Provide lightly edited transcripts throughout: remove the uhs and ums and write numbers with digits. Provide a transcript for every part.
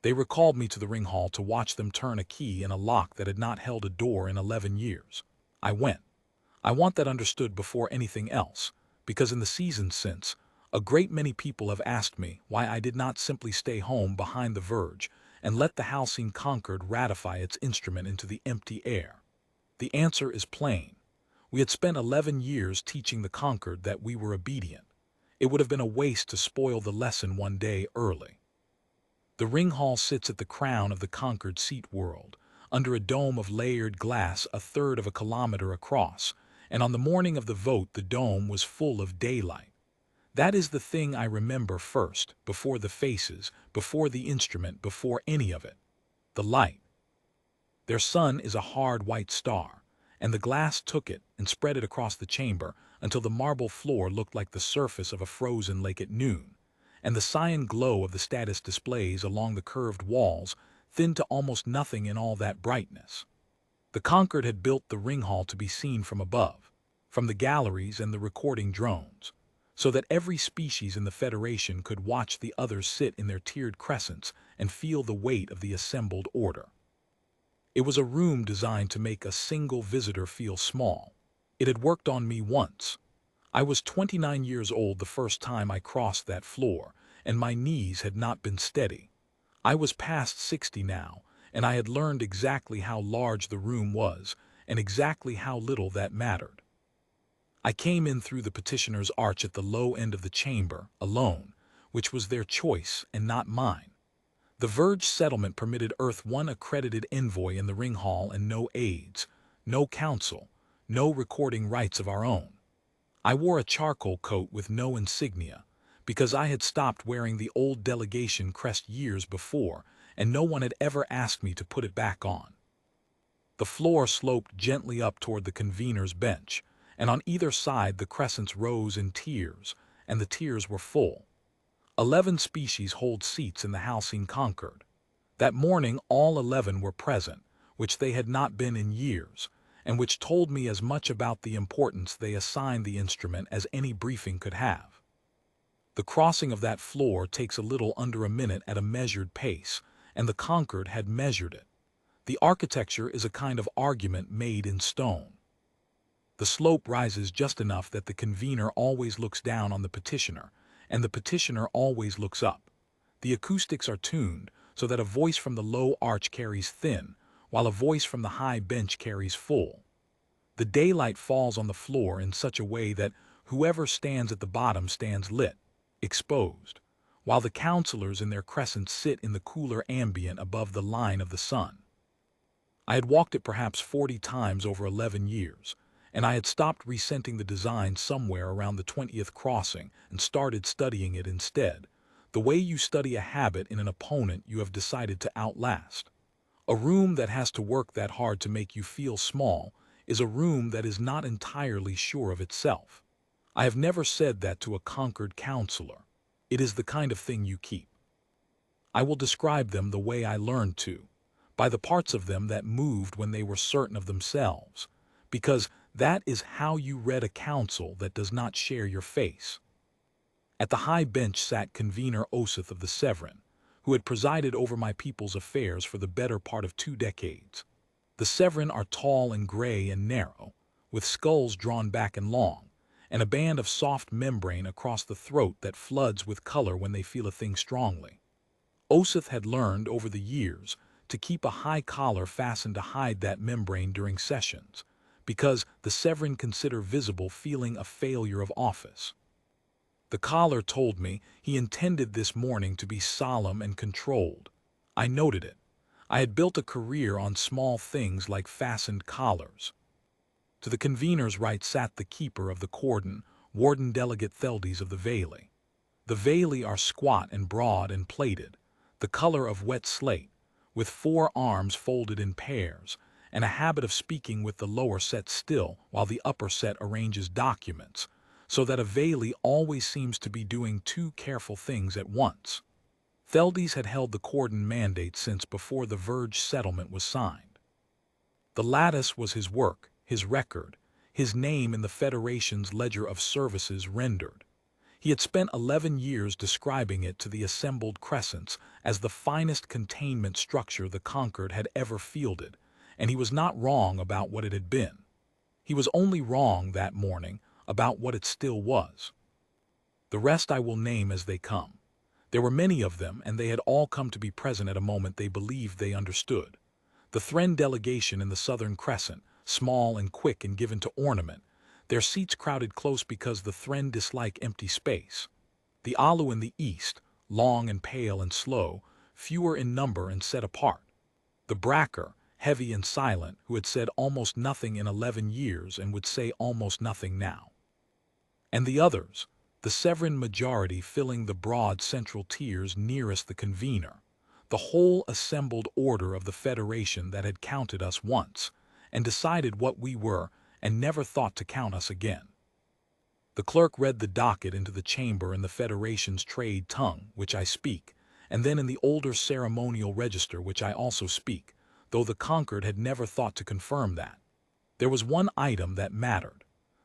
They recalled me to the ring hall to watch them turn a key in a lock that had not held a door in 11 years. I went. I want that understood before anything else, because in the seasons since, a great many people have asked me why I did not simply stay home behind the verge and let the Halcyon Concord ratify its instrument into the empty air. The answer is plain. We had spent 11 years teaching the Concord that we were obedient. It would have been a waste to spoil the lesson one day early. The ring hall sits at the crown of the Concord seat world, under a dome of layered glass a third of a kilometer across, and on the morning of the vote the dome was full of daylight. That is the thing I remember first, before the faces, before the instrument, before any of it. The light. Their sun is a hard white star, and the glass took it and spread it across the chamber until the marble floor looked like the surface of a frozen lake at noon, and the cyan glow of the status displays along the curved walls thinned to almost nothing in all that brightness. The Concord had built the ring hall to be seen from above, from the galleries and the recording drones, so that every species in the Federation could watch the others sit in their tiered crescents and feel the weight of the assembled order. It was a room designed to make a single visitor feel small. It had worked on me once. I was 29 years old the first time I crossed that floor, and my knees had not been steady. I was past 60 now, and I had learned exactly how large the room was, and exactly how little that mattered. I came in through the petitioner's arch at the low end of the chamber, alone, which was their choice and not mine. The Verge settlement permitted Earth one accredited envoy in the ring hall and no aides, no counsel, no recording rights of our own. I wore a charcoal coat with no insignia, because I had stopped wearing the old delegation crest years before, and no one had ever asked me to put it back on. The floor sloped gently up toward the convener's bench, and on either side the crescents rose in tiers, and the tiers were full. 11 species hold seats in the Halcyon Concord. That morning all 11 were present, which they had not been in years, and which told me as much about the importance they assigned the instrument as any briefing could have. The crossing of that floor takes a little under a minute at a measured pace, and the Concord had measured it. The architecture is a kind of argument made in stone. The slope rises just enough that the convener always looks down on the petitioner, and the petitioner always looks up. The acoustics are tuned so that a voice from the low arch carries thin, while a voice from the high bench carries full. The daylight falls on the floor in such a way that whoever stands at the bottom stands lit, exposed, while the counselors in their crescents sit in the cooler ambient above the line of the sun. I had walked it perhaps 40 times over 11 years, and I had stopped resenting the design somewhere around the 20th crossing and started studying it instead, the way you study a habit in an opponent you have decided to outlast. A room that has to work that hard to make you feel small is a room that is not entirely sure of itself. I have never said that to a Concord counselor. It is the kind of thing you keep. I will describe them the way I learned to, by the parts of them that moved when they were certain of themselves, because that is how you read a council that does not share your face. At the high bench sat convener Osith of the Severin, who had presided over my people's affairs for the better part of 2 decades. The Severin are tall and gray and narrow, with skulls drawn back and long, and a band of soft membrane across the throat that floods with color when they feel a thing strongly. Osith had learned over the years to keep a high collar fastened to hide that membrane during sessions, because the Severin consider visible feeling a failure of office. The collar told me he intended this morning to be solemn and controlled. I noted it. I had built a career on small things like fastened collars. To the convener's right sat the keeper of the Cordon, Warden Delegate Theldes of the Valley. The Valley are squat and broad and plated, the color of wet slate, with 4 arms folded in pairs, and a habit of speaking with the lower set still while the upper set arranges documents, so that a Valley always seems to be doing 2 careful things at once. Theldes had held the Cordon mandate since before the Verge settlement was signed. The lattice was his work, his record, his name in the Federation's ledger of services rendered. He had spent 11 years describing it to the assembled crescents as the finest containment structure the Concord had ever fielded, and he was not wrong about what it had been. He was only wrong that morning about what it still was. The rest I will name as they come. There were many of them, and they had all come to be present at a moment they believed they understood. The Thren delegation in the Southern Crescent, small and quick and given to ornament, their seats crowded close because the Thren dislike empty space. The Alu in the East, long and pale and slow, fewer in number and set apart. The Bracker, heavy and silent, who had said almost nothing in 11 years and would say almost nothing now. And the others, the Severan majority filling the broad central tiers nearest the convener, the whole assembled order of the Federation that had counted us once, and decided what we were, and never thought to count us again. The clerk read the docket into the chamber in the Federation's trade tongue, which I speak, and then in the older ceremonial register which I also speak, though the Concord had never thought to confirm that. There was one item that mattered.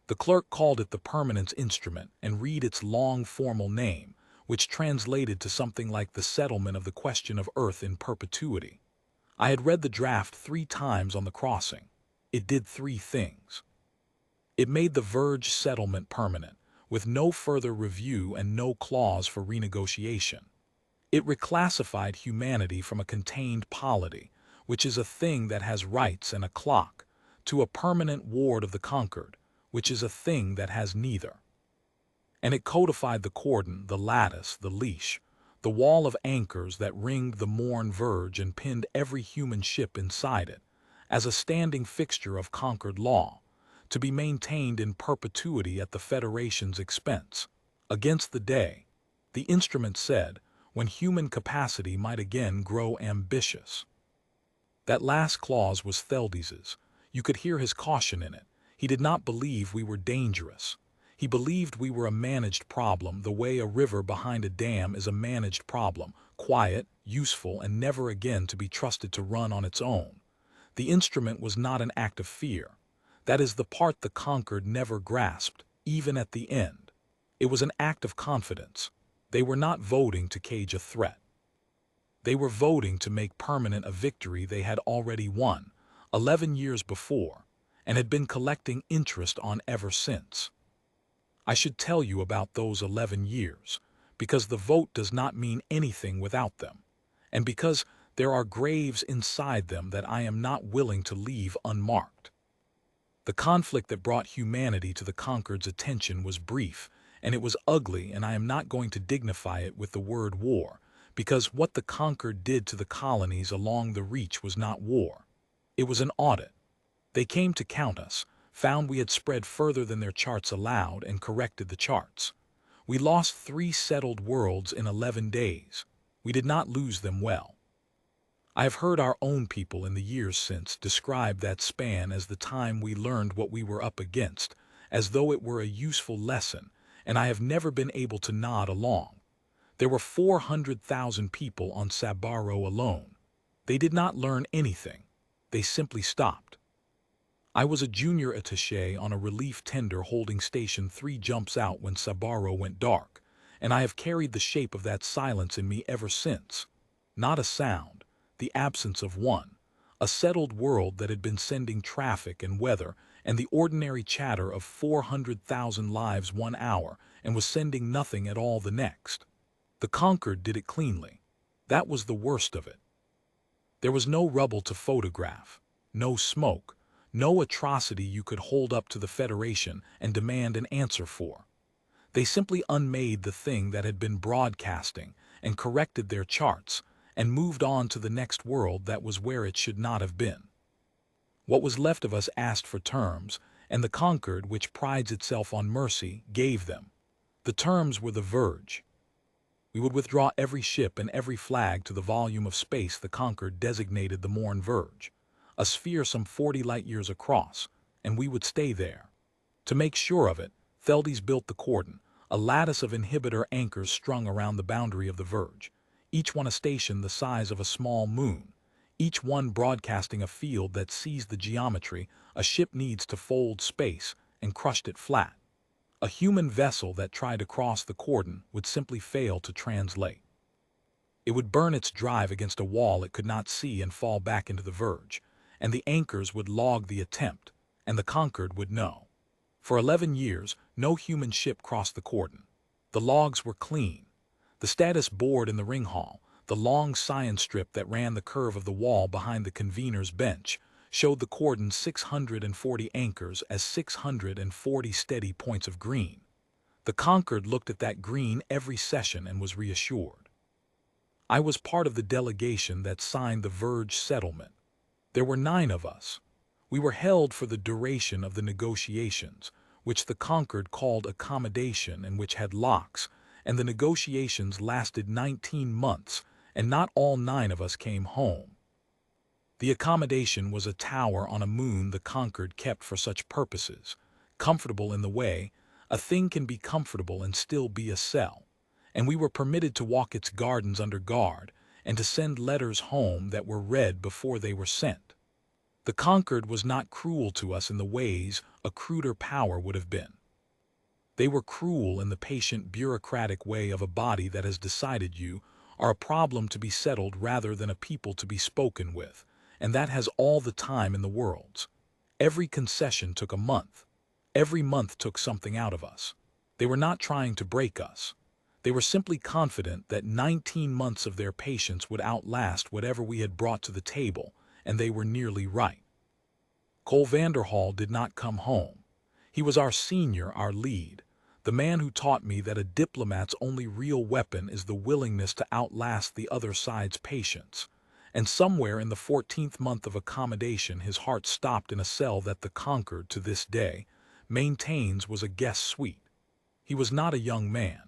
The clerk called it the permanence instrument and read its long formal name, which translated to something like the settlement of the question of Earth in perpetuity. I had read the draft 3 times on the crossing. It did 3 things. It made the Verge settlement permanent, with no further review and no clause for renegotiation. It reclassified humanity from a contained polity, which is a thing that has rights and a clock, to a permanent ward of the Concord, which is a thing that has neither. And it codified the cordon, the lattice, the leash, the wall of anchors that ringed the Morn Verge and pinned every human ship inside it, as a standing fixture of Concord law, to be maintained in perpetuity at the Federation's expense, against the day, the instrument said, when human capacity might again grow ambitious. That last clause was Theldes's. You could hear his caution in it. He did not believe we were dangerous. He believed we were a managed problem the way a river behind a dam is a managed problem, quiet, useful, and never again to be trusted to run on its own. The instrument was not an act of fear. That is the part the Concord never grasped, even at the end. It was an act of confidence. They were not voting to cage a threat. They were voting to make permanent a victory they had already won, 11 years before, and had been collecting interest on ever since. I should tell you about those 11 years, because the vote does not mean anything without them, and because there are graves inside them that I am not willing to leave unmarked. The conflict that brought humanity to the Concord's attention was brief, and it was ugly, and I am not going to dignify it with the word war, because what the Concord did to the colonies along the Reach was not war. It was an audit. They came to count us, found we had spread further than their charts allowed, and corrected the charts. We lost 3 settled worlds in 11 days. We did not lose them well. I have heard our own people in the years since describe that span as the time we learned what we were up against, as though it were a useful lesson, and I have never been able to nod along. There were 400,000 people on Sabaro alone. They did not learn anything. They simply stopped. I was a junior attaché on a relief tender holding Station 3 jumps out when Sabaro went dark, and I have carried the shape of that silence in me ever since. Not a sound, the absence of one, a settled world that had been sending traffic and weather and the ordinary chatter of 400,000 lives 1 hour and was sending nothing at all the next. The Concord did it cleanly. That was the worst of it. There was no rubble to photograph, no smoke, no atrocity you could hold up to the Federation and demand an answer for. They simply unmade the thing that had been broadcasting and corrected their charts and moved on to the next world that was where it should not have been. What was left of us asked for terms, and the Concord, which prides itself on mercy, gave them. The terms were the Verge. We would withdraw every ship and every flag to the volume of space the Concord designated the Morn Verge, a sphere some 40 light-years across, and we would stay there. To make sure of it, Theldes built the Cordon, a lattice of inhibitor anchors strung around the boundary of the Verge, each one a station the size of a small moon, each one broadcasting a field that seized the geometry a ship needs to fold space and crushed it flat. A human vessel that tried to cross the Cordon would simply fail to translate. It would burn its drive against a wall it could not see and fall back into the verge, and the anchors would log the attempt, and the Concord would know. For 11 years, no human ship crossed the Cordon. The logs were clean. The status board in the ring hall, the long cyan strip that ran the curve of the wall behind the convener's bench, showed the Cordon's 640 anchors as 640 steady points of green. The Concord looked at that green every session and was reassured. I was part of the delegation that signed the Verge settlement. There were 9 of us. We were held for the duration of the negotiations, which the Concord called accommodation and which had locks, and the negotiations lasted 19 months, and not all 9 of us came home. The accommodation was a tower on a moon the Concord kept for such purposes, comfortable in the way a thing can be comfortable and still be a cell, and we were permitted to walk its gardens under guard and to send letters home that were read before they were sent. The Concord was not cruel to us in the ways a cruder power would have been. They were cruel in the patient bureaucratic way of a body that has decided you are a problem to be settled rather than a people to be spoken with, and that has all the time in the world. Every concession took a month. Every month took something out of us. They were not trying to break us. They were simply confident that 19 months of their patience would outlast whatever we had brought to the table, and they were nearly right. Cole Vanderhall did not come home. He was our senior, our lead, the man who taught me that a diplomat's only real weapon is the willingness to outlast the other side's patience. And somewhere in the 14th month of accommodation his heart stopped in a cell that the Concord, to this day, maintains was a guest suite. He was not a young man.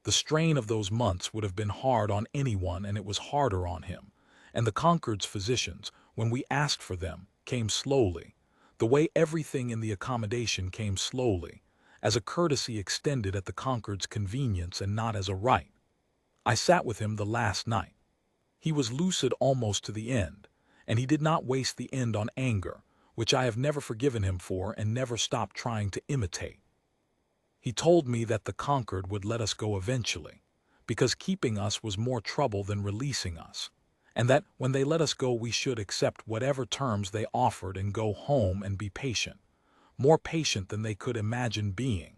The strain of those months would have been hard on anyone, and it was harder on him. And the Concord's physicians, when we asked for them, came slowly, the way everything in the accommodation came slowly, as a courtesy extended at the Concord's convenience and not as a right. I sat with him the last night. He was lucid almost to the end, and he did not waste the end on anger, which I have never forgiven him for and never stopped trying to imitate. He told me that the Concord would let us go eventually, because keeping us was more trouble than releasing us, and that when they let us go we should accept whatever terms they offered and go home and be patient, more patient than they could imagine being,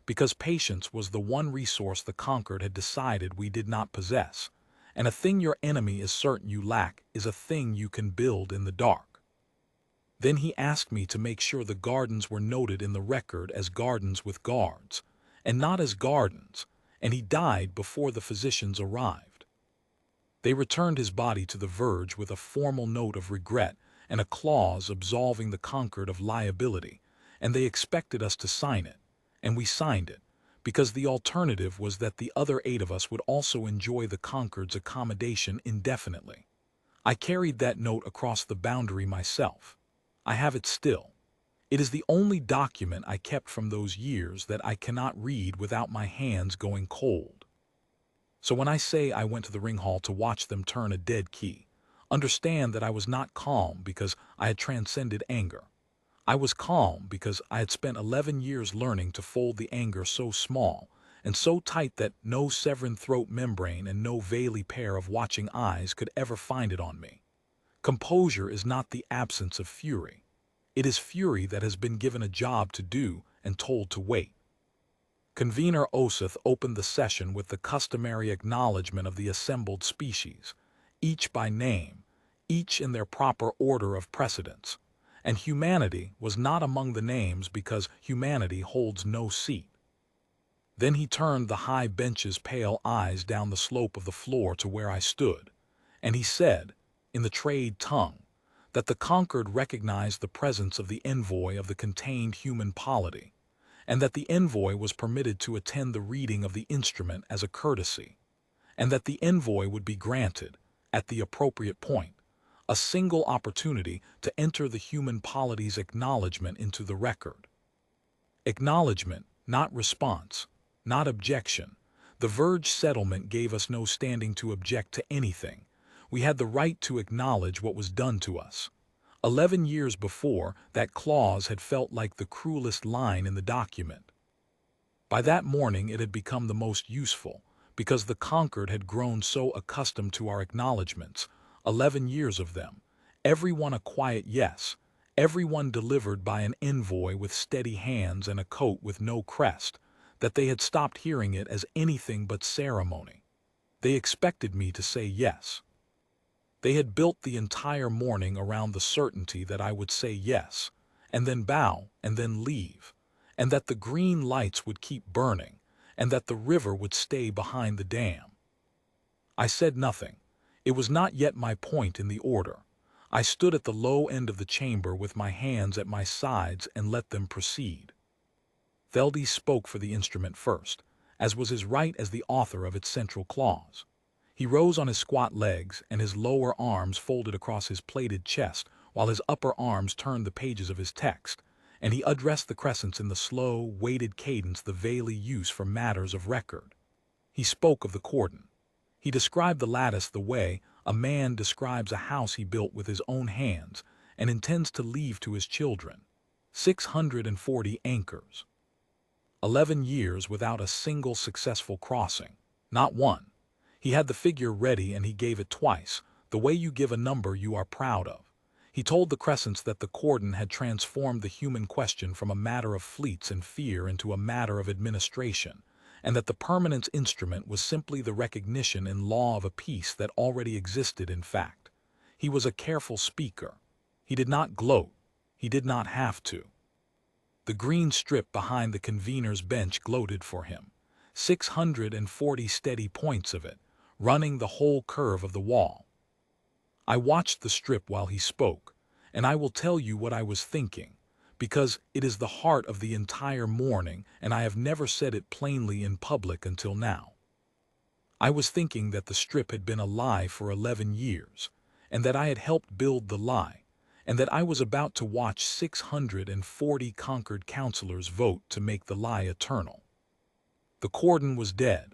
because patience was the one resource the Concord had decided we did not possess, and a thing your enemy is certain you lack is a thing you can build in the dark. Then he asked me to make sure the gardens were noted in the record as gardens with guards, and not as gardens, and he died before the physicians arrived. They returned his body to the Verge with a formal note of regret and a clause absolving the Concord of liability, and they expected us to sign it, and we signed it, because the alternative was that the other 8 of us would also enjoy the Concord's accommodation indefinitely. I carried that note across the boundary myself. I have it still. It is the only document I kept from those years that I cannot read without my hands going cold. So when I say I went to the ring hall to watch them turn a dead key, understand that I was not calm because I had transcended anger. I was calm because I had spent 11 years learning to fold the anger so small and so tight that no severin throat membrane and no veily pair of watching eyes could ever find it on me. Composure is not the absence of fury. It is fury that has been given a job to do and told to wait. Convener Oseth opened the session with the customary acknowledgement of the assembled species, each by name, each in their proper order of precedence, and humanity was not among the names because humanity holds no seat. Then he turned the high bench's pale eyes down the slope of the floor to where I stood, and he said, in the trade tongue, that the Concord recognized the presence of the envoy of the contained human polity, and that the envoy was permitted to attend the reading of the instrument as a courtesy, and that the envoy would be granted, at the appropriate point, a single opportunity to enter the human polity's acknowledgement into the record. Acknowledgement, not response, not objection. The Verge settlement gave us no standing to object to anything. We had the right to acknowledge what was done to us. 11 years before, that clause had felt like the cruelest line in the document. By that morning it had become the most useful, because the Concord had grown so accustomed to our acknowledgments, 11 years of them, every one a quiet yes, every one delivered by an envoy with steady hands and a coat with no crest, that they had stopped hearing it as anything but ceremony. They expected me to say yes. They had built the entire morning around the certainty that I would say yes, and then bow, and then leave, and that the green lights would keep burning, and that the river would stay behind the dam. I said nothing. It was not yet my point in the order. I stood at the low end of the chamber with my hands at my sides and let them proceed. Velde spoke for the instrument first, as was his right as the author of its central clause. He rose on his squat legs and his lower arms folded across his plated chest while his upper arms turned the pages of his text, and he addressed the crescents in the slow, weighted cadence the Vale use for matters of record. He spoke of the Cordon. He described the lattice the way a man describes a house he built with his own hands and intends to leave to his children. 640 anchors. 11 years without a single successful crossing. Not one. He had the figure ready and he gave it twice, the way you give a number you are proud of. He told the crescents that the Cordon had transformed the human question from a matter of fleets and fear into a matter of administration, and that the permanence instrument was simply the recognition in law of a peace that already existed in fact. He was a careful speaker. He did not gloat. He did not have to. The green strip behind the convener's bench gloated for him. 640 steady points of it, running the whole curve of the wall. I watched the strip while he spoke, and I will tell you what I was thinking, because it is the heart of the entire morning and I have never said it plainly in public until now. I was thinking that the strip had been a lie for 11 years, and that I had helped build the lie, and that I was about to watch 640 Concord councilors vote to make the lie eternal. The Cordon was dead.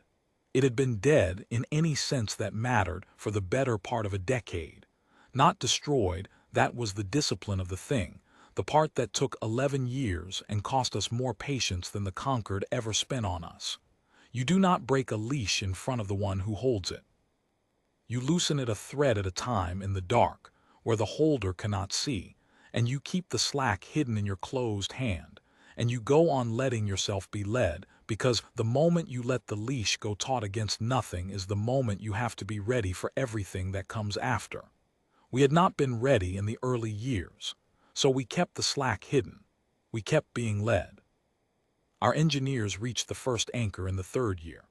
It had been dead in any sense that mattered for the better part of a decade. Not destroyed, that was the discipline of the thing, the part that took 11 years and cost us more patience than the Concord ever spent on us. You do not break a leash in front of the one who holds it. You loosen it a thread at a time in the dark, where the holder cannot see, and you keep the slack hidden in your closed hand, and you go on letting yourself be led, because the moment you let the leash go taut against nothing is the moment you have to be ready for everything that comes after. We had not been ready in the early years, so we kept the slack hidden. We kept being led. Our engineers reached the first anchor in the 3rd year.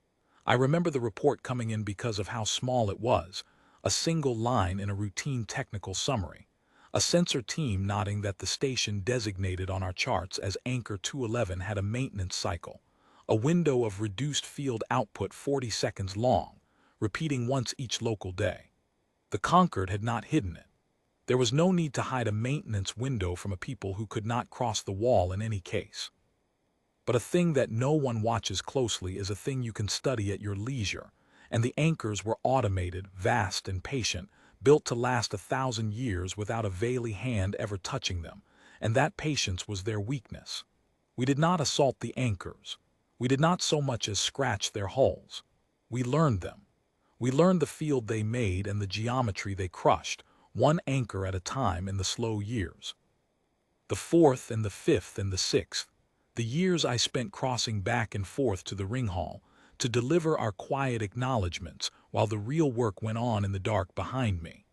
I remember the report coming in because of how small it was, a single line in a routine technical summary, a sensor team nodding that the station designated on our charts as Anchor 211 had a maintenance cycle, a window of reduced field output 40 seconds long, repeating once each local day. The Concord had not hidden it. There was no need to hide a maintenance window from a people who could not cross the wall in any case. But a thing that no one watches closely is a thing you can study at your leisure, and the anchors were automated, vast and patient, built to last 1,000 years without a Vale hand ever touching them, and that patience was their weakness. We did not assault the anchors. We did not so much as scratch their hulls. We learned them. We learned the field they made and the geometry they crushed, one anchor at a time in the slow years. The 4th and the 5th and the 6th, the years I spent crossing back and forth to the ring hall to deliver our quiet acknowledgments while the real work went on in the dark behind me.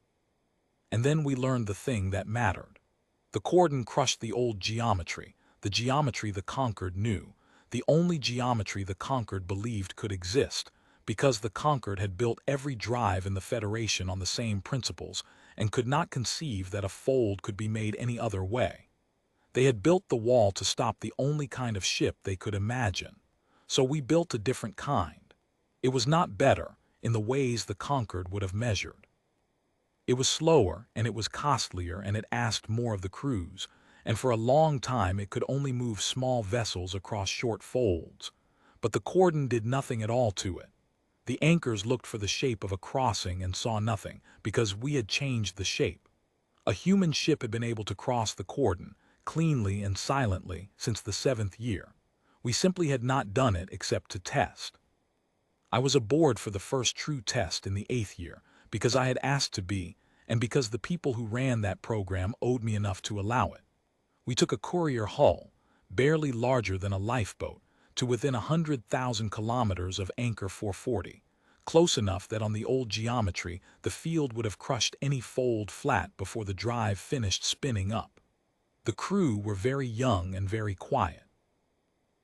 And then we learned the thing that mattered. The Cordon crushed the old geometry, the geometry the Concord knew, the only geometry the Concord believed could exist, because the Concord had built every drive in the Federation on the same principles and could not conceive that a fold could be made any other way. They had built the wall to stop the only kind of ship they could imagine. So we built a different kind. It was not better, in the ways the Concord would have measured. It was slower, and it was costlier, and it asked more of the crews, and for a long time it could only move small vessels across short folds. But the Cordon did nothing at all to it. The anchors looked for the shape of a crossing and saw nothing, because we had changed the shape. A human ship had been able to cross the Cordon, cleanly and silently, since the 7th year. We simply had not done it except to test. I was aboard for the first true test in the 8th year, because I had asked to be, and because the people who ran that program owed me enough to allow it. We took a courier hull, barely larger than a lifeboat, to within 100,000 kilometers of Anchor 440, close enough that on the old geometry the field would have crushed any fold flat before the drive finished spinning up. The crew were very young and very quiet.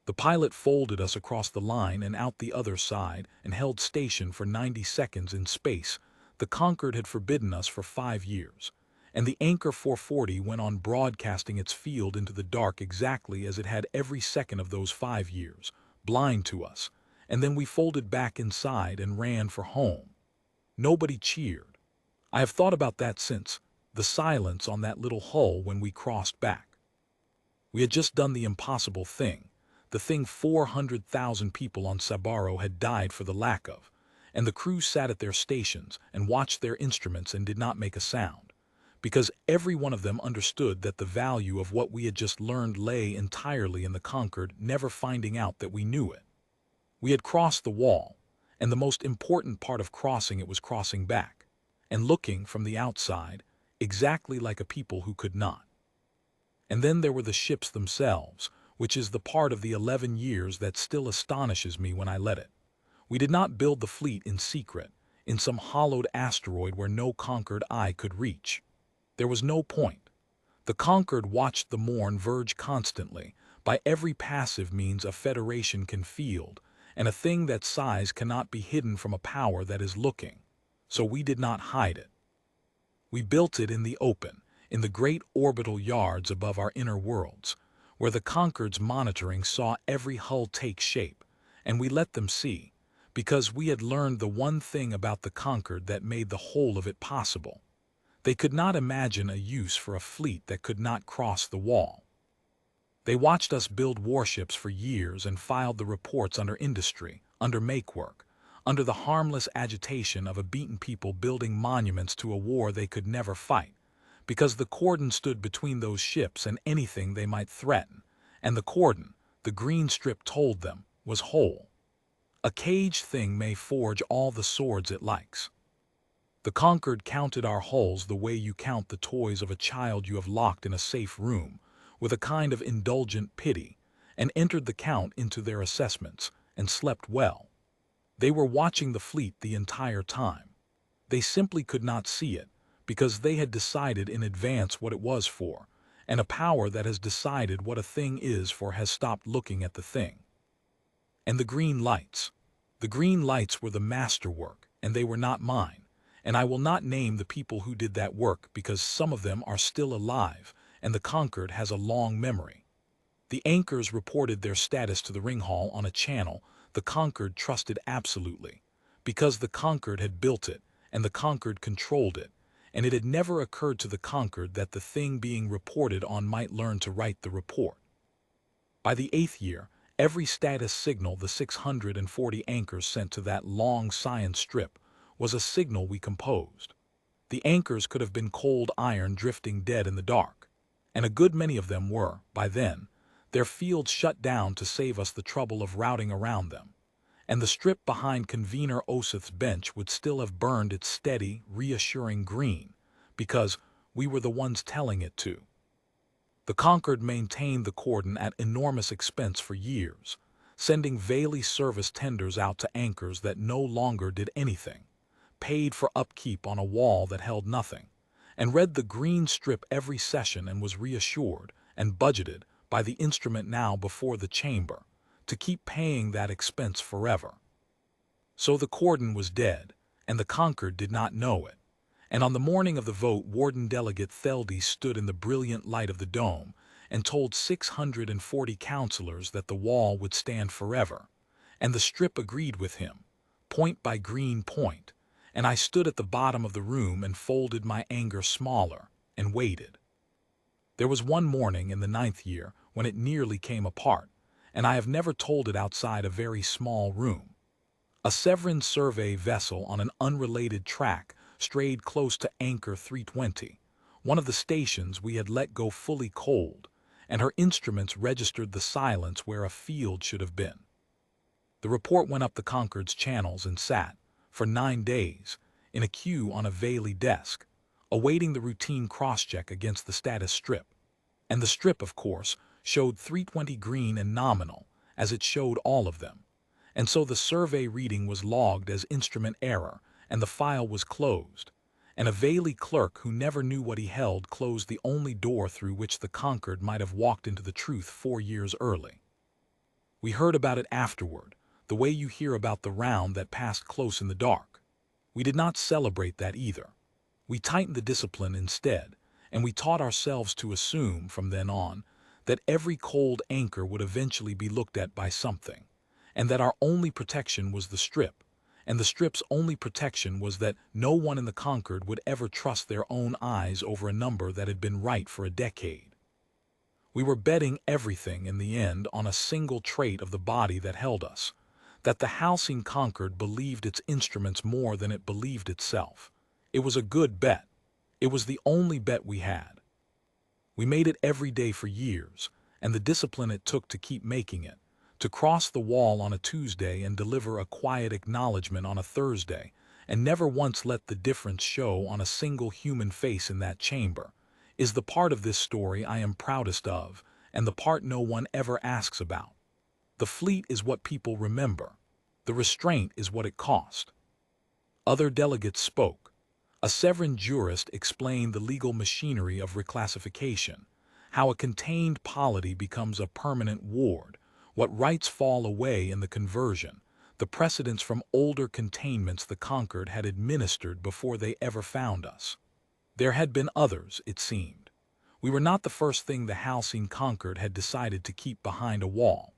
The pilot folded us across the line and out the other side and held station for 90 seconds in space. The Concord had forbidden us for 5 years, and the Anchor 440 went on broadcasting its field into the dark exactly as it had every second of those 5 years, blind to us, and then we folded back inside and ran for home. Nobody cheered. I have thought about that since, the silence on that little hull when we crossed back. We had just done the impossible thing, the thing 400,000 people on Sabaro had died for the lack of, and the crew sat at their stations and watched their instruments and did not make a sound, because every one of them understood that the value of what we had just learned lay entirely in the Concord never finding out that we knew it. We had crossed the wall, and the most important part of crossing it was crossing back, and looking from the outside, exactly like a people who could not. And then there were the ships themselves, which is the part of the 11 years that still astonishes me when I let it. We did not build the fleet in secret, in some hollowed asteroid where no Concord eye could reach. There was no point. The Concord watched the morn verge constantly, by every passive means a federation can field, and a thing that size cannot be hidden from a power that is looking. So we did not hide it. We built it in the open, in the great orbital yards above our inner worlds, where the Concord's monitoring saw every hull take shape, and we let them see, because we had learned the one thing about the Concord that made the whole of it possible. They could not imagine a use for a fleet that could not cross the wall. They watched us build warships for years and filed the reports under industry, under make-work, under the harmless agitation of a beaten people building monuments to a war they could never fight, because the cordon stood between those ships and anything they might threaten, and the cordon, the green strip told them, was whole. A caged thing may forge all the swords it likes. The Concord counted our hulls the way you count the toys of a child you have locked in a safe room, with a kind of indulgent pity, and entered the count into their assessments, and slept well. They were watching the fleet the entire time. They simply could not see it, because they had decided in advance what it was for, and a power that has decided what a thing is for has stopped looking at the thing. And the green lights. The green lights were the masterwork, and they were not mine, and I will not name the people who did that work because some of them are still alive, and the Concord has a long memory. The anchors reported their status to the ringhall on a channel the Concord trusted absolutely, because the Concord had built it, and the Concord controlled it, and it had never occurred to the Concord that the thing being reported on might learn to write the report. By the 8th year, every status signal the 640 anchors sent to that long science strip was a signal we composed. The anchors could have been cold iron drifting dead in the dark, and a good many of them were, by then, their fields shut down to save us the trouble of routing around them, and the strip behind Convener Osith's bench would still have burned its steady, reassuring green, because we were the ones telling it to. The Concord maintained the cordon at enormous expense for years, sending Vailey service tenders out to anchors that no longer did anything, paid for upkeep on a wall that held nothing, and read the green strip every session and was reassured and budgeted by the instrument now before the chamber to keep paying that expense forever. So the cordon was dead, and the Concord did not know it. And on the morning of the vote, Warden Delegate Theldy stood in the brilliant light of the dome and told 640 councilors that the wall would stand forever, and the strip agreed with him, point by green point, and I stood at the bottom of the room and folded my anger smaller and waited. There was one morning in the 9th year when it nearly came apart, and I have never told it outside a very small room. A Severin survey vessel on an unrelated track strayed close to Anchor 320, one of the stations we had let go fully cold, and her instruments registered the silence where a field should have been. The report went up the Concord's channels and sat, for 9 days, in a queue on a Bailey desk, awaiting the routine cross-check against the status strip. And the strip, of course, showed 320 green and nominal, as it showed all of them. And so the survey reading was logged as instrument error, and the file was closed. And a Bailey clerk who never knew what he held closed the only door through which the Concord might have walked into the truth 4 years early. We heard about it afterward, the way you hear about the round that passed close in the dark. We did not celebrate that either. We tightened the discipline instead, and we taught ourselves to assume, from then on, that every cold anchor would eventually be looked at by something, and that our only protection was the strip, and the strip's only protection was that no one in the Concord would ever trust their own eyes over a number that had been right for a decade. We were betting everything in the end on a single trait of the body that held us, that the Halcyon Concord believed its instruments more than it believed itself. It was a good bet. It was the only bet we had. We made it every day for years, and the discipline it took to keep making it, to cross the wall on a Tuesday and deliver a quiet acknowledgement on a Thursday, and never once let the difference show on a single human face in that chamber, is the part of this story I am proudest of, and the part no one ever asks about. The fleet is what people remember. The restraint is what it cost. Other delegates spoke. A Severan jurist explained the legal machinery of reclassification, how a contained polity becomes a permanent ward, what rights fall away in the conversion, the precedents from older containments the Concord had administered before they ever found us. There had been others, it seemed. We were not the first thing the Halcyon Concord had decided to keep behind a wall.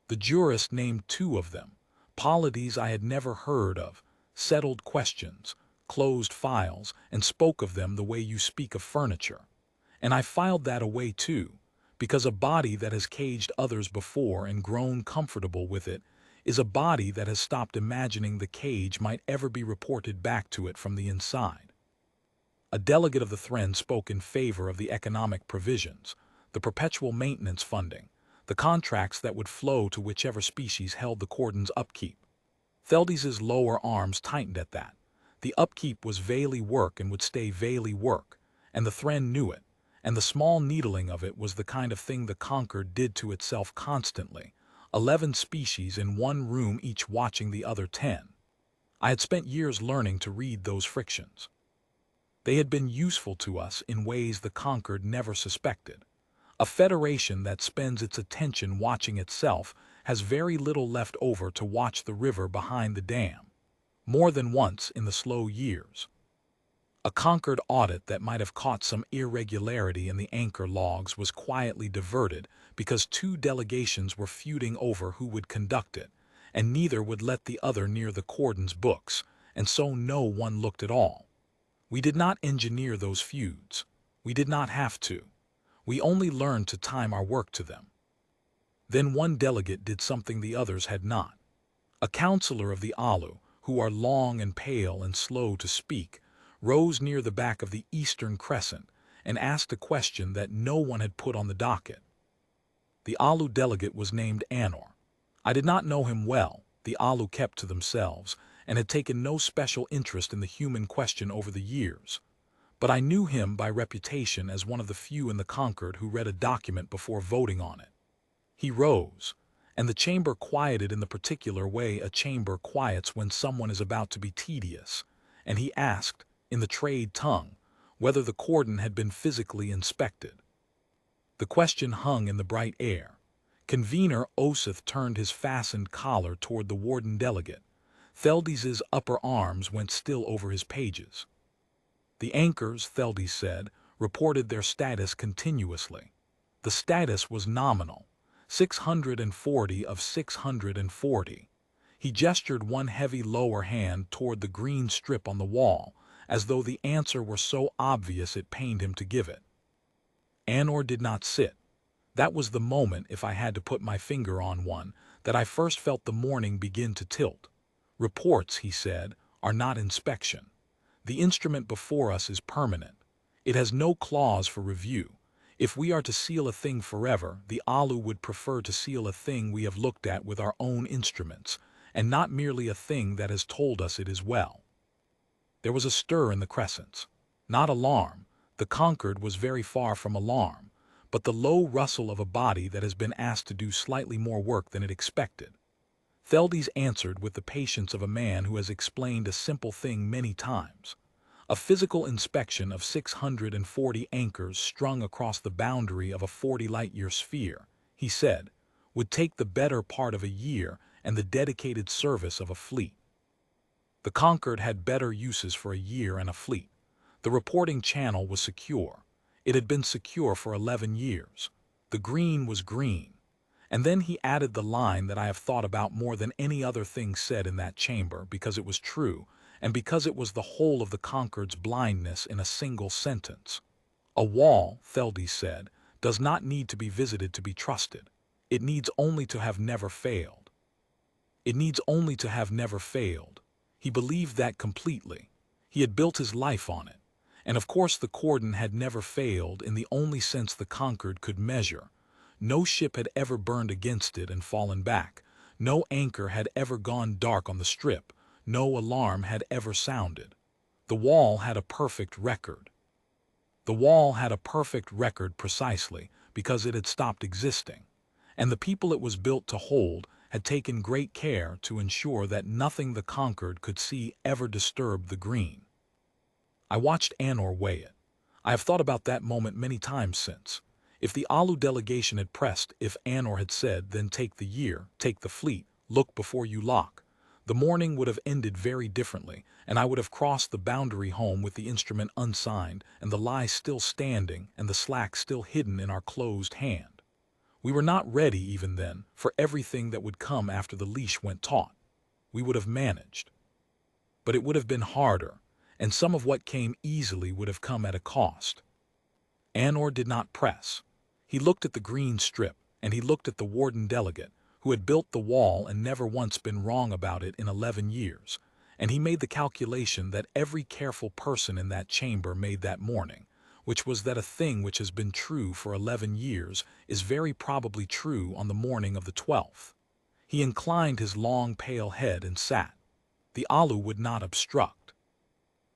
The jurist named 2 of them, polities I had never heard of, settled questions, closed files, and spoke of them the way you speak of furniture. And I filed that away too, because a body that has caged others before and grown comfortable with it is a body that has stopped imagining the cage might ever be reported back to it from the inside. A delegate of the Thren spoke in favor of the economic provisions, the perpetual maintenance funding, the contracts that would flow to whichever species held the Cordon's upkeep. Theldes's lower arms tightened at that. The upkeep was Bailey work and would stay Bailey work, and the Thren knew it, and the small needling of it was the kind of thing the Concord did to itself constantly, 11 species in one room each watching the other 10. I had spent years learning to read those frictions. They had been useful to us in ways the Concord never suspected. A federation that spends its attention watching itself has very little left over to watch the river behind the dam. More than once in the slow years. A Concord audit that might have caught some irregularity in the anchor logs was quietly diverted because 2 delegations were feuding over who would conduct it, and neither would let the other near the Cordon's books, and so no one looked at all. We did not engineer those feuds. We did not have to. We only learned to time our work to them. Then one delegate did something the others had not. A counselor of the Alu, who are long and pale and slow to speak, rose near the back of the Eastern Crescent and asked a question that no one had put on the docket. The Alu delegate was named Anor. I did not know him well, the Alu kept to themselves, and had taken no special interest in the human question over the years. But I knew him by reputation as one of the few in the Concord who read a document before voting on it. He rose, and the chamber quieted in the particular way a chamber quiets when someone is about to be tedious, and he asked, in the trade tongue, whether the Cordon had been physically inspected. The question hung in the bright air. Convener Osith turned his fastened collar toward the warden delegate. Theldes's upper arms went still over his pages. The anchors, Theldes said, reported their status continuously. The status was nominal. 640 of 640. He gestured one heavy lower hand toward the green strip on the wall, as though the answer were so obvious it pained him to give it. Anor did not sit. That was the moment, if I had to put my finger on one, that I first felt the morning begin to tilt. Reports, he said, are not inspection. The instrument before us is permanent. It has no clause for review. If we are to seal a thing forever, the Alu would prefer to seal a thing we have looked at with our own instruments, and not merely a thing that has told us it is well. There was a stir in the crescents. Not alarm. The Concord was very far from alarm, but the low rustle of a body that has been asked to do slightly more work than it expected. Theldes answered with the patience of a man who has explained a simple thing many times. A physical inspection of 640 anchors strung across the boundary of a 40-light-year sphere, he said, would take the better part of a year and the dedicated service of a fleet. The Concord had better uses for a year and a fleet. The reporting channel was secure. It had been secure for 11 years. The green was green. And then he added the line that I have thought about more than any other thing said in that chamber, because it was true, and because it was the whole of the Concord's blindness in a single sentence. A wall, Theldes said, does not need to be visited to be trusted. It needs only to have never failed. It needs only to have never failed. He believed that completely. He had built his life on it. And of course the Cordon had never failed in the only sense the Concord could measure. No ship had ever burned against it and fallen back. No anchor had ever gone dark on the strip. No alarm had ever sounded. The wall had a perfect record. The wall had a perfect record precisely because it had stopped existing. And the people it was built to hold had taken great care to ensure that nothing the Concord could see ever disturbed the green. I watched Anor weigh it. I have thought about that moment many times since. If the Alu delegation had pressed, if Anor had said, then take the year, take the fleet, look before you lock, the morning would have ended very differently, and I would have crossed the boundary home with the instrument unsigned, and the lie still standing, and the slack still hidden in our closed hand. We were not ready, even then, for everything that would come after the leash went taut. We would have managed. But it would have been harder, and some of what came easily would have come at a cost. Anor did not press. He looked at the green strip, and he looked at the warden delegate, who had built the wall and never once been wrong about it in 11 years, and he made the calculation that every careful person in that chamber made that morning, which was that a thing which has been true for 11 years is very probably true on the morning of the 12th. He inclined his long pale head and sat. The Alu would not obstruct.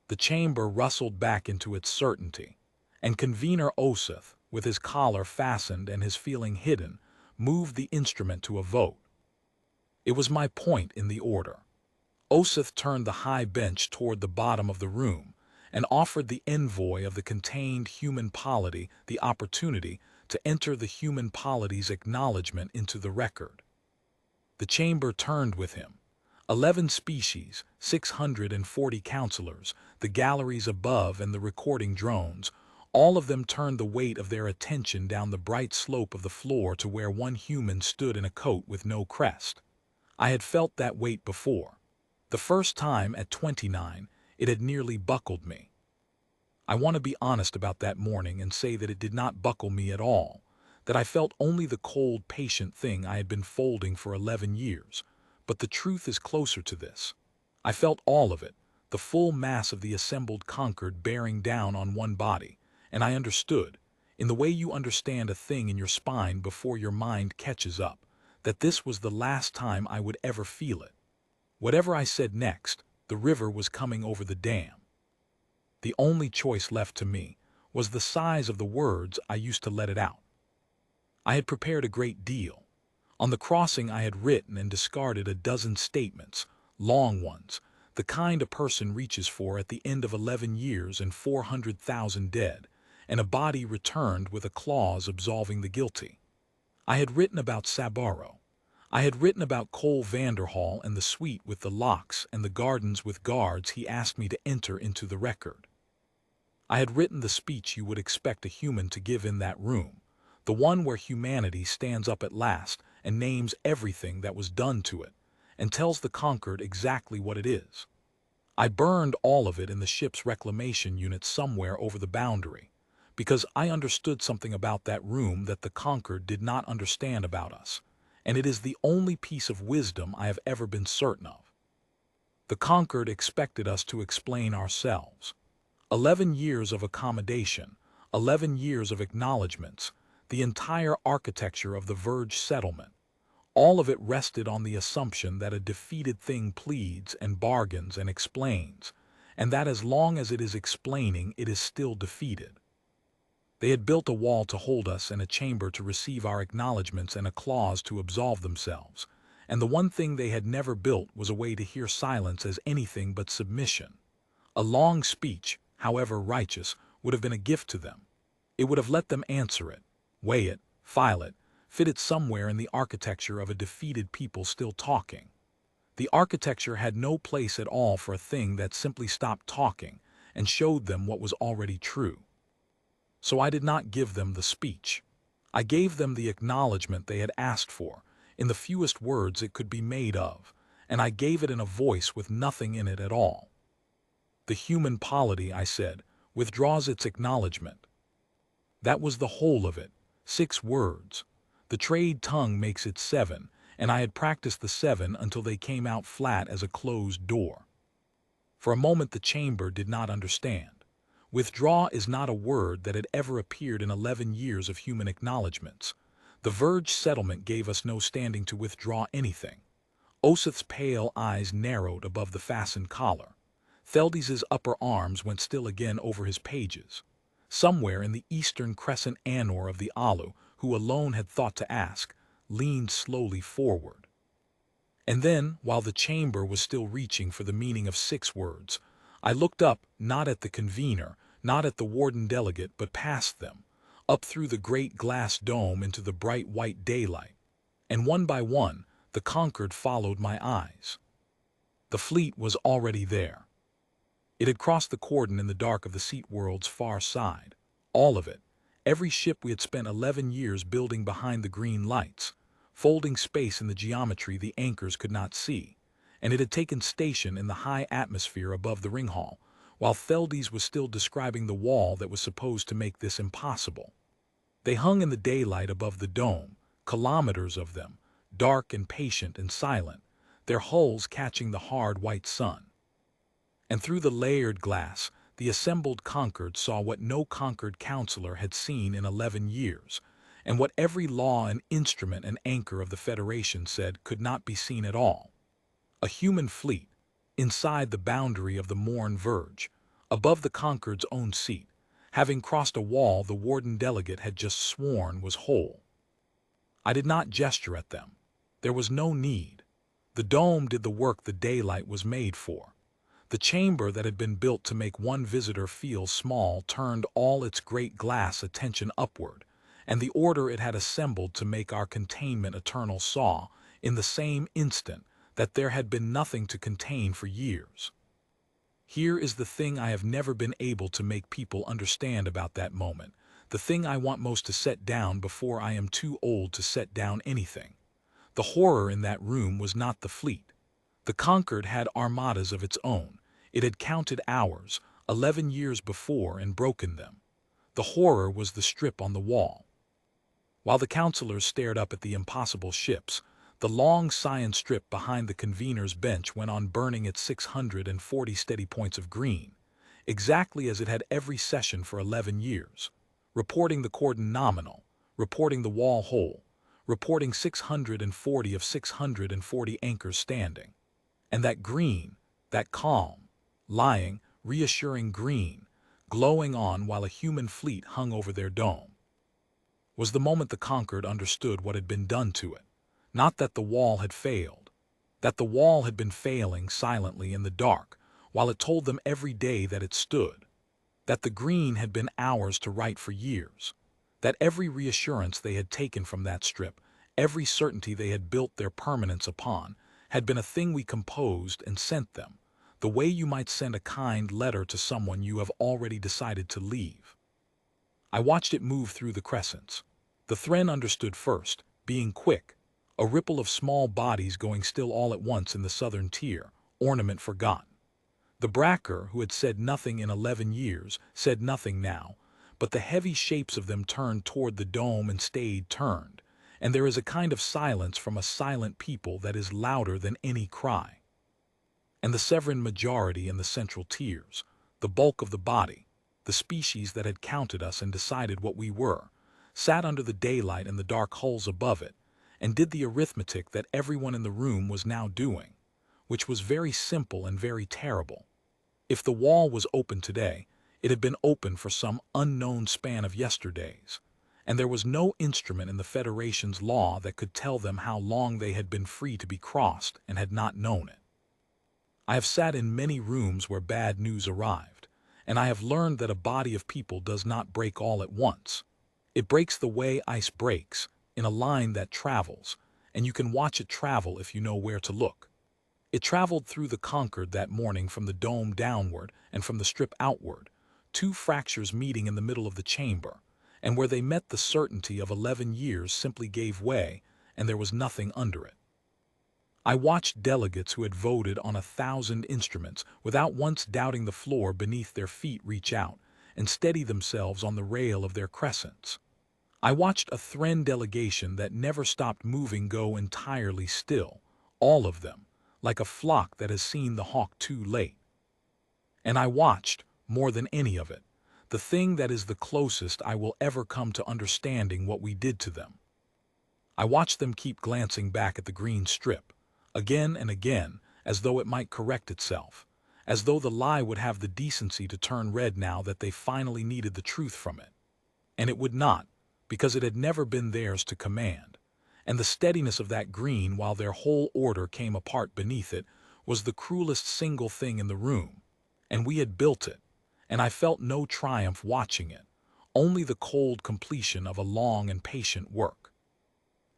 The chamber rustled back into its certainty, and convener Osith, with his collar fastened and his feeling hidden, moved the instrument to a vote. It was my point in the order. Osith turned the high bench toward the bottom of the room, and offered the envoy of the contained human polity the opportunity to enter the human polity's acknowledgement into the record. The chamber turned with him. 11 species, 640 counselors, the galleries above and the recording drones, all of them turned the weight of their attention down the bright slope of the floor to where one human stood in a coat with no crest. I had felt that weight before. The first time at 29, it had nearly buckled me. I want to be honest about that morning and say that it did not buckle me at all, that I felt only the cold, patient thing I had been folding for 11 years. But the truth is closer to this. I felt all of it, the full mass of the assembled Concord bearing down on one body, and I understood, in the way you understand a thing in your spine before your mind catches up, that this was the last time I would ever feel it. Whatever I said next, the river was coming over the dam. The only choice left to me was the size of the words I used to let it out. I had prepared a great deal. On the crossing I had written and discarded a dozen statements, long ones, the kind a person reaches for at the end of 11 years and 400,000 dead, and a body returned with a clause absolving the guilty. I had written about Sabaro. I had written about Cole Vanderhall and the suite with the locks and the gardens with guards he asked me to enter into the record. I had written the speech you would expect a human to give in that room, the one where humanity stands up at last and names everything that was done to it, and tells the Concord exactly what it is. I burned all of it in the ship's reclamation unit somewhere over the boundary, because I understood something about that room that the Concord did not understand about us, and it is the only piece of wisdom I have ever been certain of. The Concord expected us to explain ourselves. 11 years of accommodation, 11 years of acknowledgments, the entire architecture of the Verge settlement. All of it rested on the assumption that a defeated thing pleads and bargains and explains, and that as long as it is explaining, it is still defeated. They had built a wall to hold us and a chamber to receive our acknowledgments and a clause to absolve themselves, and the one thing they had never built was a way to hear silence as anything but submission. A long speech, however righteous, would have been a gift to them. It would have let them answer it, weigh it, file it, fit it somewhere in the architecture of a defeated people still talking. The architecture had no place at all for a thing that simply stopped talking and showed them what was already true. So I did not give them the speech. I gave them the acknowledgement they had asked for, in the fewest words it could be made of, and I gave it in a voice with nothing in it at all. The human polity, I said, withdraws its acknowledgement. That was the whole of it, 6 words. The trade tongue makes it 7, and I had practiced the 7 until they came out flat as a closed door. For a moment the chamber did not understand. Withdraw is not a word that had ever appeared in 11 years of human acknowledgments. The Verge settlement gave us no standing to withdraw anything. Osith's pale eyes narrowed above the fastened collar. Theldis's upper arms went still again over his pages. Somewhere in the eastern crescent Anor of the Alu, who alone had thought to ask, leaned slowly forward. And then, while the chamber was still reaching for the meaning of 6 words, I looked up, not at the convener, not at the warden delegate, but past them, up through the great glass dome into the bright white daylight. And one by one, the Concord followed my eyes. The fleet was already there. It had crossed the Cordon in the dark of the seat world's far side. All of it. Every ship we had spent 11 years building behind the green lights, folding space in the geometry the anchors could not see, and it had taken station in the high atmosphere above the ring hall, while Theldis was still describing the wall that was supposed to make this impossible. They hung in the daylight above the dome, kilometers of them, dark and patient and silent, their hulls catching the hard white sun. And through the layered glass, the assembled Concord saw what no Concord counselor had seen in 11 years, and what every law and instrument and anchor of the Federation said could not be seen at all. A human fleet, inside the boundary of the Morn Verge, above the Concord's own seat, having crossed a wall the warden delegate had just sworn was whole. I did not gesture at them. There was no need. The dome did the work the daylight was made for. The chamber that had been built to make one visitor feel small turned all its great glass attention upward, and the order it had assembled to make our containment eternal saw, in the same instant, that there had been nothing to contain for years. Here is the thing I have never been able to make people understand about that moment, the thing I want most to set down before I am too old to set down anything. The horror in that room was not the fleet. The Concord had armadas of its own. It had counted hours, 11 years before, and broken them. The horror was the strip on the wall. While the counselors stared up at the impossible ships, the long cyan strip behind the convener's bench went on burning its 640 steady points of green, exactly as it had every session for 11 years, reporting the cordon nominal, reporting the wall whole, reporting 640 of 640 anchors standing. And that green, that calm, lying, reassuring green, glowing on while a human fleet hung over their dome, was the moment the Concord understood what had been done to it. Not that the wall had failed, that the wall had been failing silently in the dark, while it told them every day that it stood, that the green had been ours to write for years, that every reassurance they had taken from that strip, every certainty they had built their permanence upon, had been a thing we composed and sent them, the way you might send a kind letter to someone you have already decided to leave. I watched it move through the crescents. The Thren understood first, being quick, a ripple of small bodies going still all at once in the southern tier, ornament forgotten. The Bracker, who had said nothing in 11 years, said nothing now, but the heavy shapes of them turned toward the dome and stayed turned, and there is a kind of silence from a silent people that is louder than any cry. And the Severan majority in the central tiers, the bulk of the body, the species that had counted us and decided what we were, sat under the daylight and the dark hulls above it, and did the arithmetic that everyone in the room was now doing, which was very simple and very terrible. If the wall was open today, it had been open for some unknown span of yesterdays, and there was no instrument in the Federation's law that could tell them how long they had been free to be crossed and had not known it. I have sat in many rooms where bad news arrived, and I have learned that a body of people does not break all at once. It breaks the way ice breaks, in a line that travels, and you can watch it travel if you know where to look. It traveled through the Concord that morning from the dome downward and from the strip outward, two fractures meeting in the middle of the chamber, and where they met the certainty of 11 years simply gave way, and there was nothing under it. I watched delegates who had voted on 1,000 instruments without once doubting the floor beneath their feet reach out and steady themselves on the rail of their crescents. I watched a Thren delegation that never stopped moving go entirely still, all of them, like a flock that has seen the hawk too late. And I watched, more than any of it, the thing that is the closest I will ever come to understanding what we did to them. I watched them keep glancing back at the green strip, again and again, as though it might correct itself, as though the lie would have the decency to turn red now that they finally needed the truth from it. And it would not, because it had never been theirs to command, and the steadiness of that green while their whole order came apart beneath it was the cruelest single thing in the room, and we had built it, and I felt no triumph watching it, only the cold completion of a long and patient work.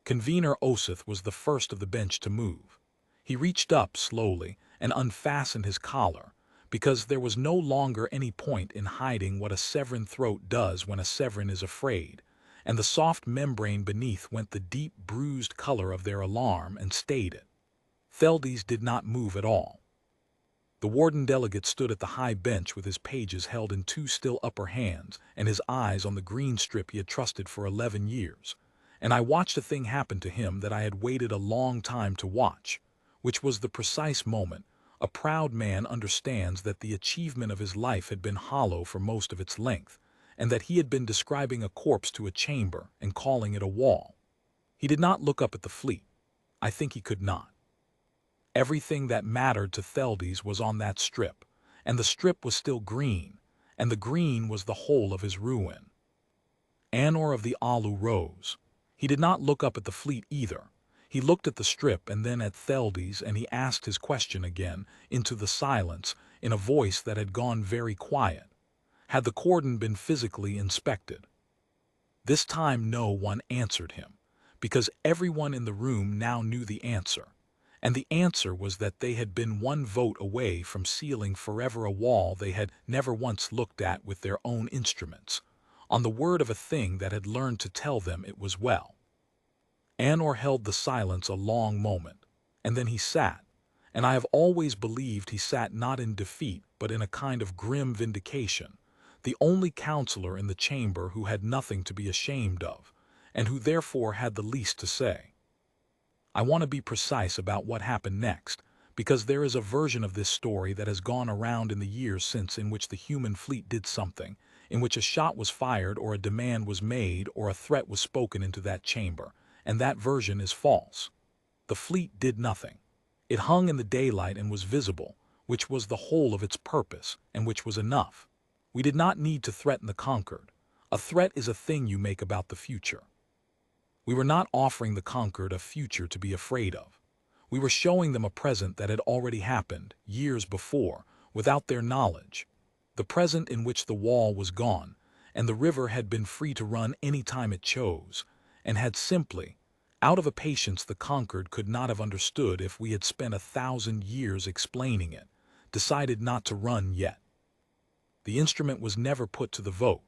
Convener Osith was the first of the bench to move. He reached up slowly and unfastened his collar, because there was no longer any point in hiding what a Severan throat does when a Severan is afraid, and the soft membrane beneath went the deep bruised color of their alarm and stayed it. Theldes did not move at all. The warden delegate stood at the high bench with his pages held in two still upper hands and his eyes on the green strip he had trusted for 11 years, and I watched a thing happen to him that I had waited a long time to watch, which was the precise moment a proud man understands that the achievement of his life had been hollow for most of its length, and that he had been describing a corpse to a chamber and calling it a wall. He did not look up at the fleet. I think he could not. Everything that mattered to Theldes was on that strip, and the strip was still green, and the green was the whole of his ruin. Anor of the Alu rose. He did not look up at the fleet either. He looked at the strip and then at Theldes, and he asked his question again, into the silence, in a voice that had gone very quiet. Had the cordon been physically inspected? This time no one answered him, because everyone in the room now knew the answer. And the answer was that they had been one vote away from sealing forever a wall they had never once looked at with their own instruments, on the word of a thing that had learned to tell them it was well. Anor held the silence a long moment, and then he sat, and I have always believed he sat not in defeat but in a kind of grim vindication, the only counselor in the chamber who had nothing to be ashamed of, and who therefore had the least to say. I want to be precise about what happened next, because there is a version of this story that has gone around in the years since in which the human fleet did something, in which a shot was fired or a demand was made or a threat was spoken into that chamber, and that version is false. The fleet did nothing. It hung in the daylight and was visible, which was the whole of its purpose, and which was enough. We did not need to threaten the Concord. A threat is a thing you make about the future. We were not offering the Concord a future to be afraid of. We were showing them a present that had already happened, years before, without their knowledge. The present in which the wall was gone, and the river had been free to run any time it chose, and had simply, out of a patience the Concord could not have understood if we had spent 1,000 years explaining it, decided not to run yet. The instrument was never put to the vote.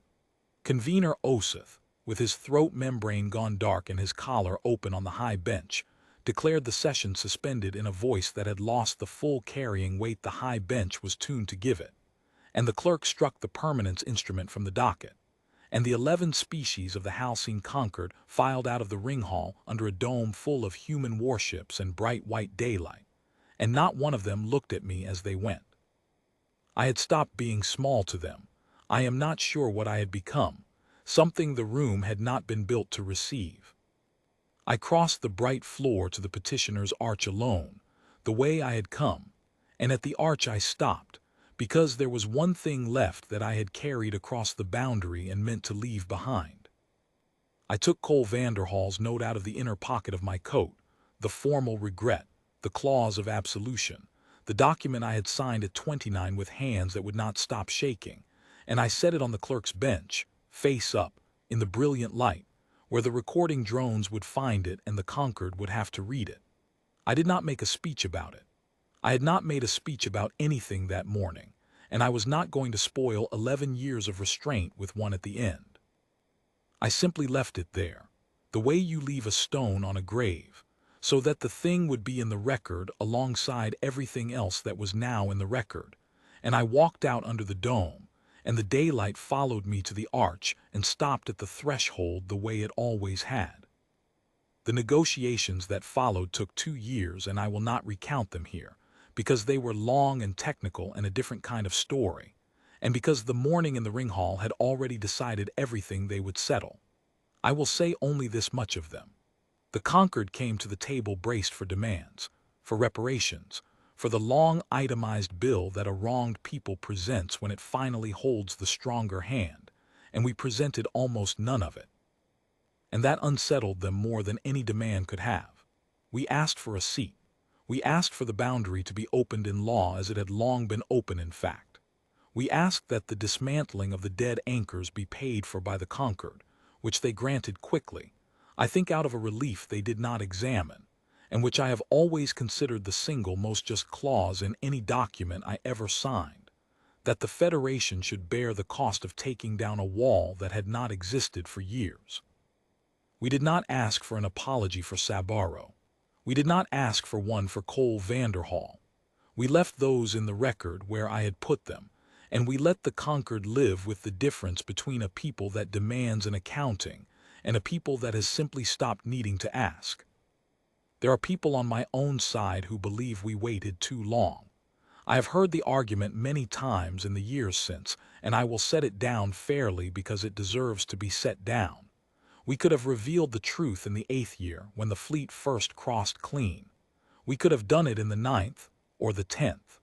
Convener Osith, with his throat membrane gone dark and his collar open on the high bench, declared the session suspended in a voice that had lost the full carrying weight the high bench was tuned to give it, and the clerk struck the permanence instrument from the docket, and the 11 species of the Halcyon Concord filed out of the ring hall under a dome full of human warships and bright white daylight, and not one of them looked at me as they went. I had stopped being small to them. I am not sure what I had become, something the room had not been built to receive. I crossed the bright floor to the petitioner's arch alone, the way I had come, and at the arch I stopped, because there was one thing left that I had carried across the boundary and meant to leave behind. I took Cole Vanderhall's note out of the inner pocket of my coat, the formal regret, the clause of absolution, the document I had signed at 29 with hands that would not stop shaking, and I set it on the clerk's bench, face up, in the brilliant light, where the recording drones would find it and the Concord would have to read it. I did not make a speech about it. I had not made a speech about anything that morning, and I was not going to spoil 11 years of restraint with one at the end. I simply left it there, the way you leave a stone on a grave, so that the thing would be in the record alongside everything else that was now in the record, and I walked out under the dome, and the daylight followed me to the arch and stopped at the threshold the way it always had. The negotiations that followed took 2 years, and I will not recount them here, because they were long and technical and a different kind of story, and because the morning in the ring hall had already decided everything they would settle. I will say only this much of them. The Concord came to the table braced for demands, for reparations, for the long itemized bill that a wronged people presents when it finally holds the stronger hand, and we presented almost none of it. And that unsettled them more than any demand could have. We asked for a seat. We asked for the boundary to be opened in law as it had long been open in fact. We asked that the dismantling of the dead anchors be paid for by the Concord, which they granted quickly, I think out of a relief they did not examine, and which I have always considered the single most just clause in any document I ever signed, that the Federation should bear the cost of taking down a wall that had not existed for years. We did not ask for an apology for Sabaro. We did not ask for one for Cole Vanderhall. We left those in the record where I had put them, and we let the Concord live with the difference between a people that demands an accounting and a people that has simply stopped needing to ask. There are people on my own side who believe we waited too long. I have heard the argument many times in the years since, and I will set it down fairly because it deserves to be set down. We could have revealed the truth in the 8th year when the fleet first crossed clean. We could have done it in the 9th or the 10th.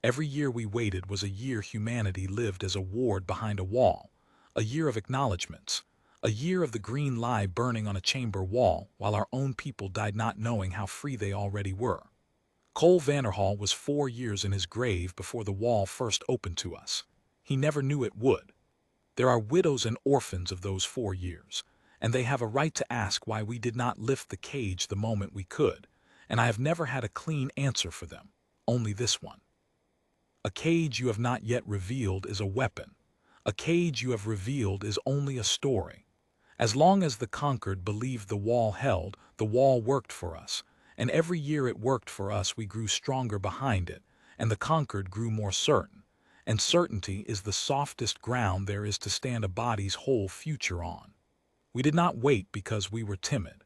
Every year we waited was a year humanity lived as a ward behind a wall, a year of acknowledgments, a year of the green lie burning on a chamber wall while our own people died not knowing how free they already were. Cole Vanderhall was 4 years in his grave before the wall first opened to us. He never knew it would. There are widows and orphans of those 4 years, and they have a right to ask why we did not lift the cage the moment we could, and I have never had a clean answer for them, only this one. A cage you have not yet revealed is a weapon. A cage you have revealed is only a story. As long as the Concord believed the wall held, the wall worked for us, and every year it worked for us we grew stronger behind it, and the Concord grew more certain. And certainty is the softest ground there is to stand a body's whole future on. We did not wait because we were timid.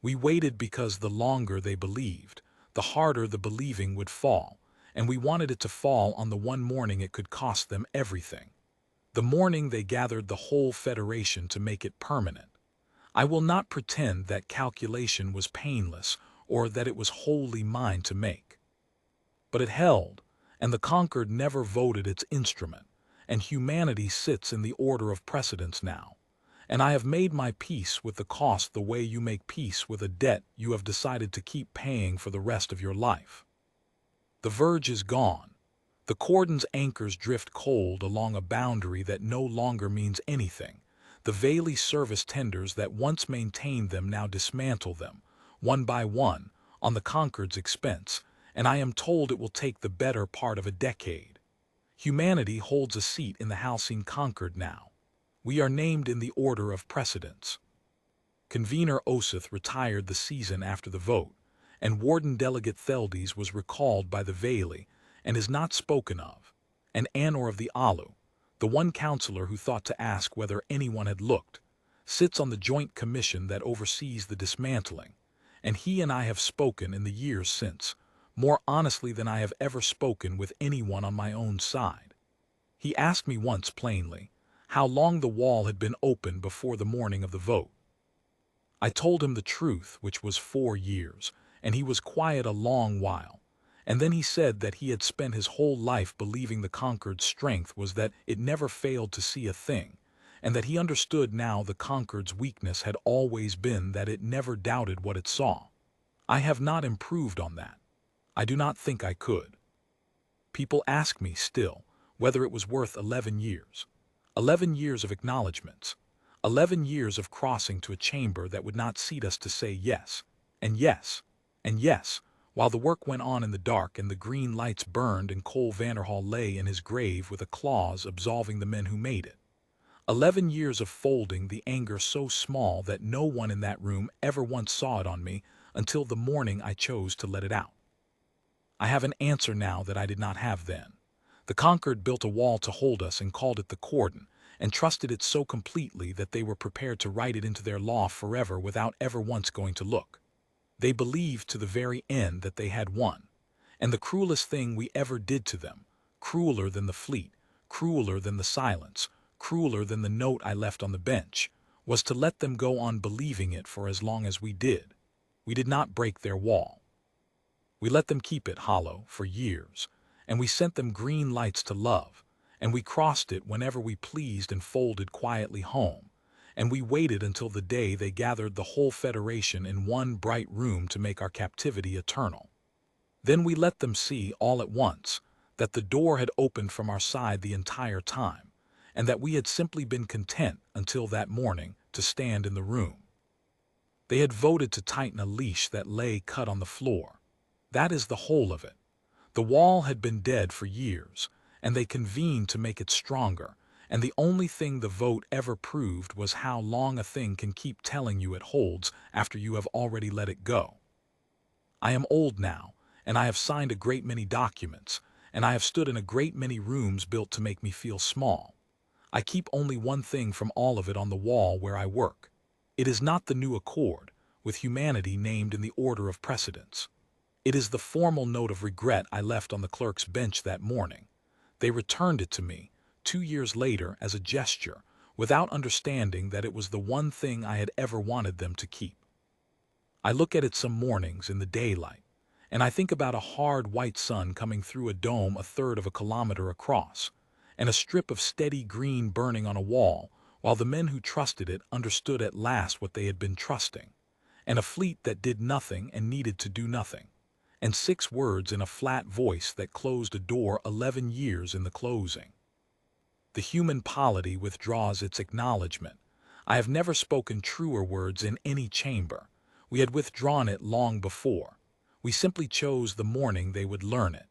We waited because the longer they believed, the harder the believing would fall, and we wanted it to fall on the one morning it could cost them everything. The morning they gathered the whole Federation to make it permanent. I will not pretend that calculation was painless or that it was wholly mine to make. But it held, and the Concord never voted its instrument, and humanity sits in the order of precedence now, and I have made my peace with the cost the way you make peace with a debt you have decided to keep paying for the rest of your life. The verge is gone. The Cordon's anchors drift cold along a boundary that no longer means anything. The Bailey service tenders that once maintained them now dismantle them, one by one, on the Concord's expense, and I am told it will take the better part of a decade. Humanity holds a seat in the Halcyon Concord now. We are named in the order of precedence. Convener Osith retired the season after the vote, and Warden Delegate Theldes was recalled by the Bailey and is not spoken of, and Anor of the Alu, the one counselor who thought to ask whether anyone had looked, sits on the joint commission that oversees the dismantling, and he and I have spoken in the years since, more honestly than I have ever spoken with anyone on my own side. He asked me once plainly how long the wall had been open before the morning of the vote. I told him the truth, which was 4 years, and he was quiet a long while. And then he said that he had spent his whole life believing the Concord's strength was that it never failed to see a thing, and that he understood now the Concord's weakness had always been that it never doubted what it saw. I have not improved on that. I do not think I could. People ask me still whether it was worth 11 years. 11 years of acknowledgments. 11 years of crossing to a chamber that would not seat us to say yes, and yes, and yes, while the work went on in the dark and the green lights burned and Cole Vanderhall lay in his grave with a clause absolving the men who made it. 11 years of folding the anger so small that no one in that room ever once saw it on me until the morning I chose to let it out. I have an answer now that I did not have then. The Concord built a wall to hold us and called it the Cordon, and trusted it so completely that they were prepared to write it into their law forever without ever once going to look. They believed to the very end that they had won. And the cruelest thing we ever did to them, crueler than the fleet, crueler than the silence, crueler than the note I left on the bench, was to let them go on believing it for as long as we did. We did not break their wall. We let them keep it hollow for years, and we sent them green lights to love, and we crossed it whenever we pleased and folded quietly home, and we waited until the day they gathered the whole Federation in one bright room to make our captivity eternal. Then we let them see all at once that the door had opened from our side the entire time, and that we had simply been content until that morning to stand in the room. They had voted to tighten a leash that lay cut on the floor. That is the whole of it. The wall had been dead for years, and they convened to make it stronger, and the only thing the vote ever proved was how long a thing can keep telling you it holds after you have already let it go. I am old now, and I have signed a great many documents, and I have stood in a great many rooms built to make me feel small. I keep only one thing from all of it on the wall where I work. It is not the new accord, with humanity named in the order of precedence. It is the formal note of regret I left on the clerk's bench that morning. They returned it to me, 2 years later, as a gesture, without understanding that it was the one thing I had ever wanted them to keep. I look at it some mornings in the daylight, and I think about a hard white sun coming through a dome a third of a kilometer across, and a strip of steady green burning on a wall, while the men who trusted it understood at last what they had been trusting, and a fleet that did nothing and needed to do nothing, and 6 words in a flat voice that closed a door 11 years in the closing. The human polity withdraws its acknowledgement. I have never spoken truer words in any chamber. We had withdrawn it long before. We simply chose the morning they would learn it.